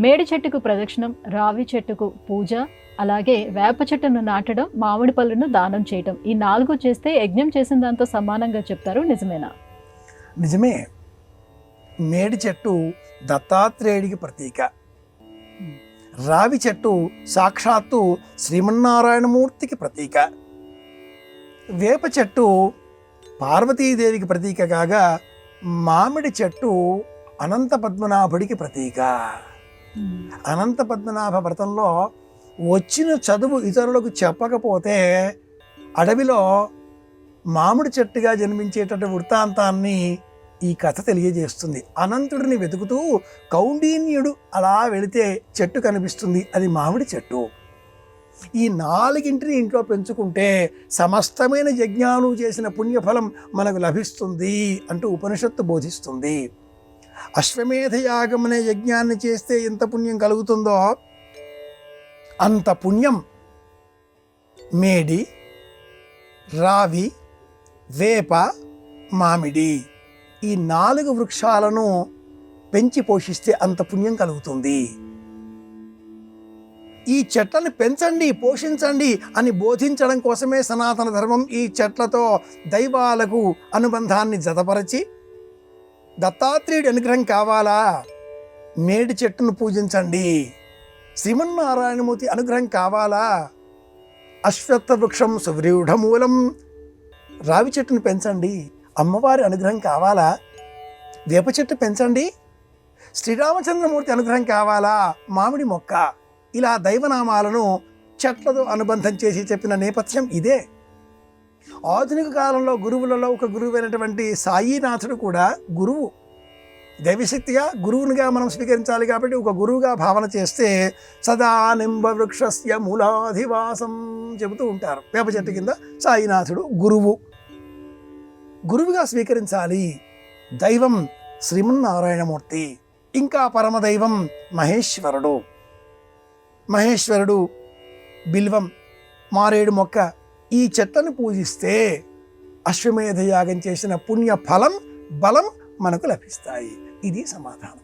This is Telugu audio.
మేడి చెట్టుకు ప్రదక్షిణం, రావి చెట్టుకు పూజ, అలాగే వేప చెట్టును నాటడం, మామిడి పళ్ళను దానం చేయటం, ఈ 4 చేస్తే యజ్ఞం చేసిన దాంతో సమానంగా చెప్తారు. నిజమేనా? నిజమే. మేడి చెట్టు దత్తాత్రేయుడికి ప్రతీక. రావి చెట్టు సాక్షాత్తు శ్రీమన్నారాయణమూర్తికి ప్రతీక. వేప చెట్టు పార్వతీదేవికి ప్రతీక కాగా మామిడి చెట్టు అనంత పద్మనాభుడికి ప్రతీక. అనంత పద్మనాభ వ్రతంలో వచ్చిన చదువు ఇతరులకు చెప్పకపోతే అడవిలో మామిడి చెట్టుగా జన్మించేటటువంటి వృత్తాంతాన్ని ఈ కథ తెలియజేస్తుంది. అనంతుడిని వెతుకుతూ కౌండిన్యుడు అలా వెళితే చెట్టు కనిపిస్తుంది, అది మామిడి చెట్టు. ఈ 4 ఇంట్లో పెంచుకుంటే సమస్తమైన యజ్ఞాలు చేసిన పుణ్యఫలం మనకు లభిస్తుంది అంటూ ఉపనిషత్తు బోధిస్తుంది. అశ్వమేధ యాగం అనే యజ్ఞాన్ని చేస్తే ఎంత పుణ్యం కలుగుతుందో అంత పుణ్యం మేడి, రావి, వేప, మామిడి ఈ 4 వృక్షాలను పెంచి పోషిస్తే అంత పుణ్యం కలుగుతుంది. ఈ చెట్లను పెంచండి, పోషించండి అని బోధించడం కోసమే సనాతన ధర్మం ఈ చెట్లతో దైవాలకు అనుబంధాన్ని జతపరచి, దత్తాత్రేయుడి అనుగ్రహం కావాలా, మేడి చెట్టును పూజించండి. శ్రీమన్నారాయణమూర్తి అనుగ్రహం కావాలా, అశ్వత్థ వృక్షం సువ్రీఢమూలం, రావి చెట్టును పెంచండి. అమ్మవారి అనుగ్రహం కావాలా, వేప చెట్టు పెంచండి. శ్రీరామచంద్రమూర్తి అనుగ్రహం కావాలా, మామిడి మొక్క. ఇలా దైవనామాలను చెట్లతో అనుబంధం చేసి చెప్పిన నేపథ్యం ఇదే. ఆధునిక కాలంలో గురువులలో ఒక గురువైనటువంటి సాయినాథుడు కూడా గురువు. దైవశక్తిగా గురువునిగా మనం స్వీకరించాలి కాబట్టి ఒక గురువుగా భావన చేస్తే సదా నింబ వృక్షస్య మూలాధివాసం చెబుతూ ఉంటారు. వేప చెట్టు కింద సాయినాథుడు గురువు, గురువుగా స్వీకరించాలి. దైవం శ్రీమన్నారాయణమూర్తి, ఇంకా పరమదైవం మహేశ్వరుడు. మహేశ్వరుడు, బిల్వం, మారేడు మొక్క ఈ చెట్లను పూజిస్తే అశ్వమేధ యాగం చేసిన పుణ్య ఫలం, బలం మనకు లభిస్తాయి. ఇది సమాధానం.